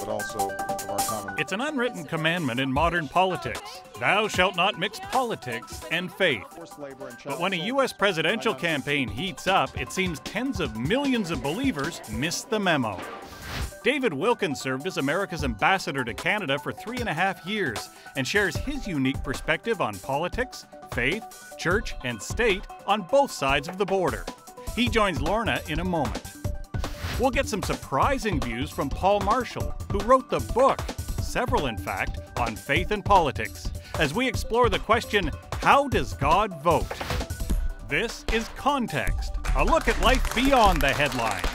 but also of our common. It's an unwritten commandment in modern politics. Thou shalt not mix politics and faith. But when a U.S. presidential campaign heats up, it seems tens of millions of believers miss the memo. David Wilkins served as America's ambassador to Canada for 3.5 years and shares his unique perspective on politics, faith, church, and state on both sides of the border. He joins Lorna in a moment. We'll get some surprising views from Paul Marshall, who wrote the book, several in fact, on faith and politics, as we explore the question, how does God vote? This is Context, a look at life beyond the headlines.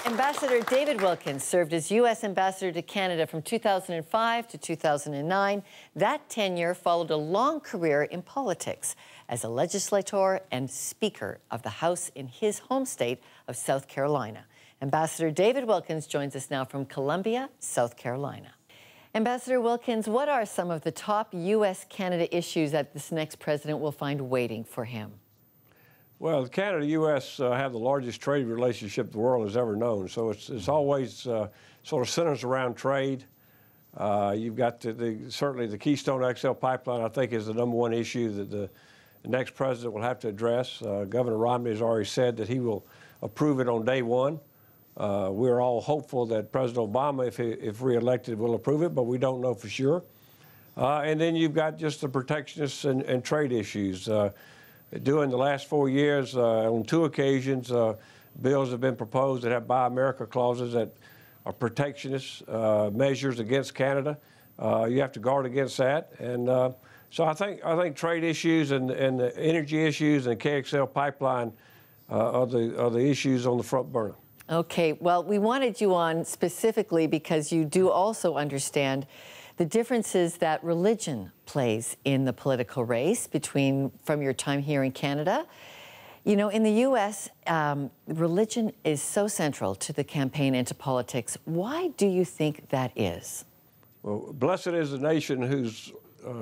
Ambassador David Wilkins served as U.S. Ambassador to Canada from 2005 to 2009. That tenure followed a long career in politics as a legislator and Speaker of the House in his home state of South Carolina. Ambassador David Wilkins joins us now from Columbia, South Carolina. Ambassador Wilkins, what are some of the top U.S.-Canada issues that this next president will find waiting for him? Well, Canada and the U.S. Have the largest trade relationship the world has ever known, so it's always sort of centers around trade. You've got certainly the Keystone XL pipeline, I think, is the #1 issue that the next president will have to address. Governor Romney has already said that he will approve it on day one. We're all hopeful that President Obama, if reelected, will approve it, but we don't know for sure. And then you've got just the protectionists and trade issues. During the last 4 years, on 2 occasions, bills have been proposed that have Buy America clauses that are protectionist measures against Canada. You have to guard against that. And so I think trade issues and the energy issues and KXL pipeline are the issues on the front burner. Okay, well, we wanted you on specifically because you do also understand the differences that religion plays in the political race from your time here in Canada. You know, in the U.S., religion is so central to the campaign and to politics. Why do you think that is? Well, blessed is the nation whose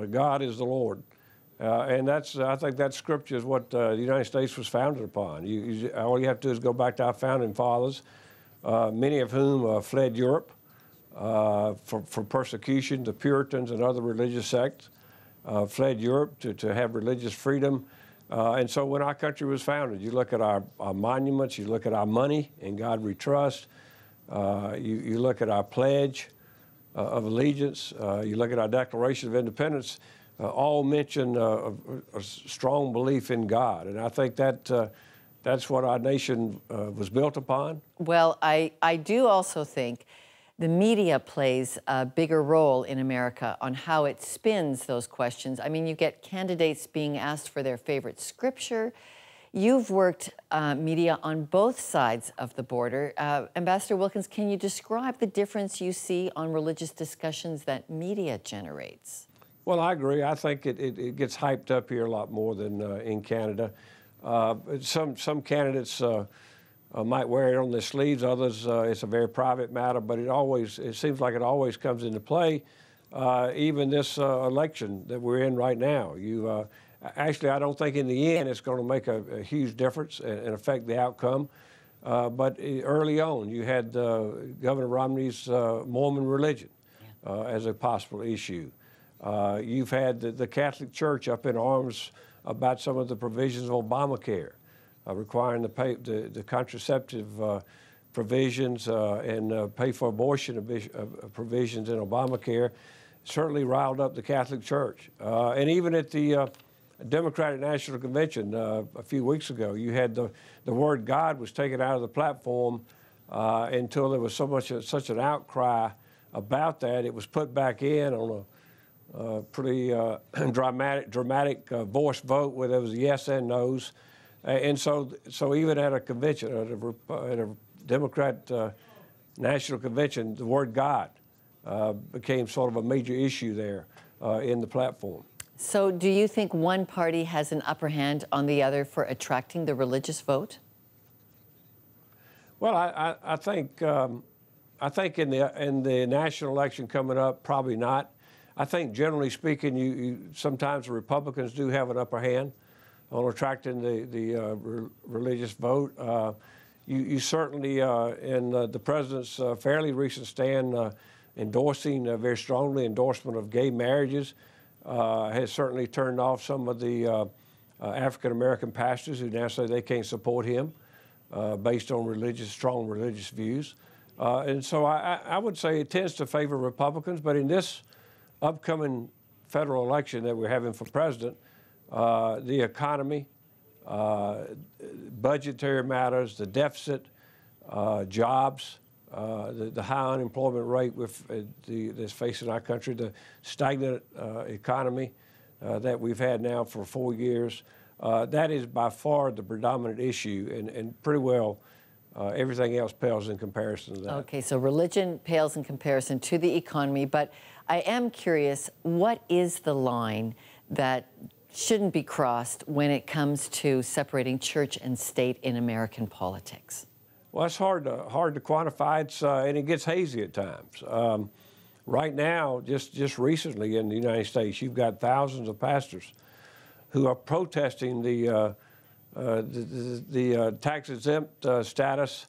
God is the Lord. And I think that scripture is what the United States was founded upon. All you have to do is go back to our founding fathers, many of whom fled Europe. For persecution, the Puritans and other religious sects fled Europe to have religious freedom. And so when our country was founded, you look at our monuments, you look at our money, In God We Trust, you look at our pledge of allegiance, you look at our Declaration of Independence, all mention a strong belief in God. And I think that's what our nation was built upon. Well, I do also think the media plays a bigger role in America on how it spins those questions. I mean, you get candidates being asked for their favorite scripture. You've worked media on both sides of the border. Ambassador Wilkins, can you describe the difference you see on religious discussions that media generates? Well, I agree. I think it gets hyped up here a lot more than in Canada. Some candidates might wear it on their sleeves. Others, it's a very private matter, but it seems like it always comes into play. Even this election that we're in right now, actually, I don't think in the end it's going to make a huge difference and affect the outcome. But early on, you had Governor Romney's Mormon religion as a possible issue. You've had the Catholic Church up in arms about some of the provisions of Obamacare. Requiring the contraceptive provisions and pay for abortion provisions in Obamacare certainly riled up the Catholic Church. And even at the Democratic National Convention a few weeks ago, you had the word God was taken out of the platform until there was such an outcry about that. It was put back in on a pretty dramatic voice vote where there was yes and no's. And so even at a convention, at a Democrat National Convention, the word God became sort of a major issue there in the platform. So do you think one party has an upper hand on the other for attracting the religious vote? Well, I think in the national election coming up, probably not. I think generally speaking, sometimes the Republicans do have an upper hand on attracting the religious vote. You certainly, in the president's fairly recent stand endorsing, very strongly endorsement of gay marriages, has certainly turned off some of the African-American pastors who now say they can't support him based on strong religious views. And so I would say it tends to favor Republicans, but in this upcoming federal election that we're having for president, the economy, budgetary matters, the deficit, jobs, the high unemployment rate that's facing our country, the stagnant economy that we've had now for 4 years, that is by far the predominant issue, and pretty well everything else pales in comparison to that. Okay, so religion pales in comparison to the economy, but I am curious, what is the line that shouldn't be crossed when it comes to separating church and state in American politics? Well, it's hard to quantify. And it gets hazy at times. Right now, just recently in the United States, you've got thousands of pastors who are protesting the tax-exempt status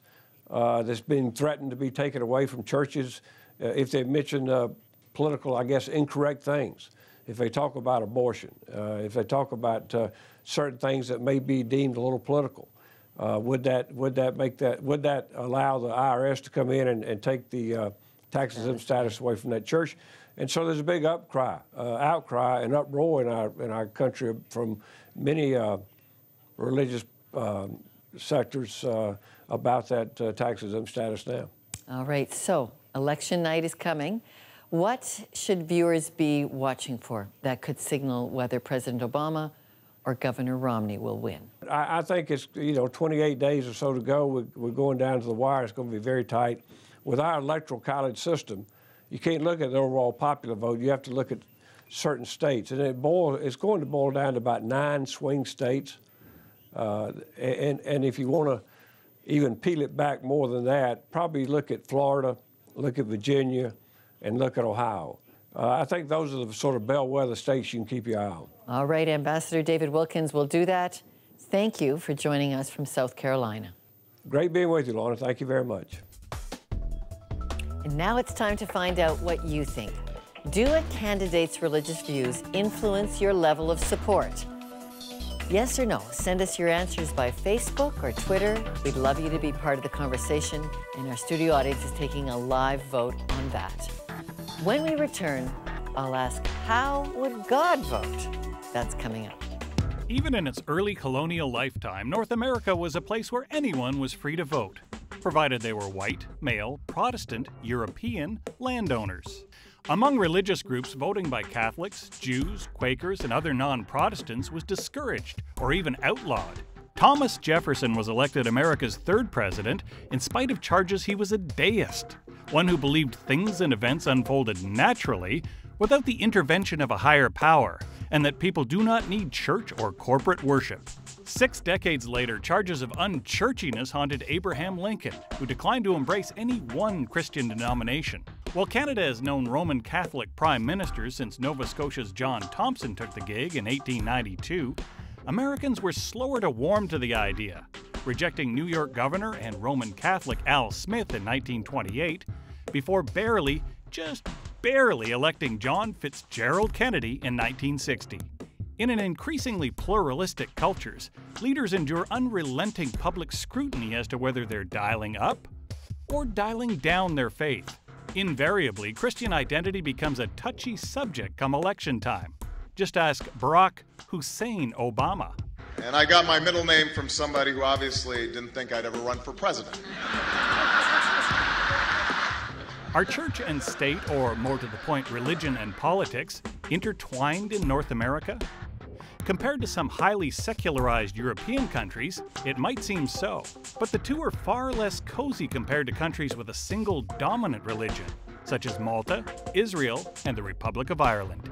that's being threatened to be taken away from churches if they mention political, I guess, incorrect things. If they talk about abortion, if they talk about certain things that may be deemed a little political, would that allow the IRS to come in and take the tax-exempt status away from that church? And so there's a big outcry and uproar in our country from many religious sectors about that tax-exempt status now. All right, so election night is coming. What should viewers be watching for that could signal whether President Obama or Governor Romney will win? I think it's, 28 days or so to go. We're going down to the wire. It's going to be very tight. With our electoral college system, you can't look at the overall popular vote. You have to look at certain states. And it's going to boil down to about 9 swing states. And if you want to even peel it back more than that, probably look at Florida, look at Virginia, and look at Ohio. I think those are the sort of bellwether states you can keep your eye on. All right, Ambassador David Wilkins will do that. Thank you for joining us from South Carolina. Great being with you, Lorna. Thank you very much. And now it's time to find out what you think. Do a candidate's religious views influence your level of support? Yes or no? Send us your answers by Facebook or Twitter. We'd love you to be part of the conversation, and our studio audience is taking a live vote on that. When we return, I'll ask, how would God vote? That's coming up. Even in its early colonial lifetime, North America was a place where anyone was free to vote, provided they were white, male, Protestant, European, landowners. Among religious groups, voting by Catholics, Jews, Quakers, and other non-Protestants was discouraged or even outlawed. Thomas Jefferson was elected America's 3rd president in spite of charges he was a deist, one who believed things and events unfolded naturally without the intervention of a higher power, and that people do not need church or corporate worship. 6 decades later, charges of unchurchiness haunted Abraham Lincoln, who declined to embrace any one Christian denomination. While Canada has known Roman Catholic prime ministers since Nova Scotia's John Thompson took the gig in 1892, Americans were slower to warm to the idea, rejecting New York Governor and Roman Catholic Al Smith in 1928, before just barely electing John Fitzgerald Kennedy in 1960. In an increasingly pluralistic cultures, leaders endure unrelenting public scrutiny as to whether they're dialing up or dialing down their faith. Invariably, Christian identity becomes a touchy subject come election time. Just ask Barack Hussein Obama. And I got my middle name from somebody who obviously didn't think I'd ever run for president. Are church and state, or more to the point, religion and politics, intertwined in North America? Compared to some highly secularized European countries, it might seem so, but the two are far less cozy compared to countries with a single dominant religion, such as Malta, Israel, and the Republic of Ireland.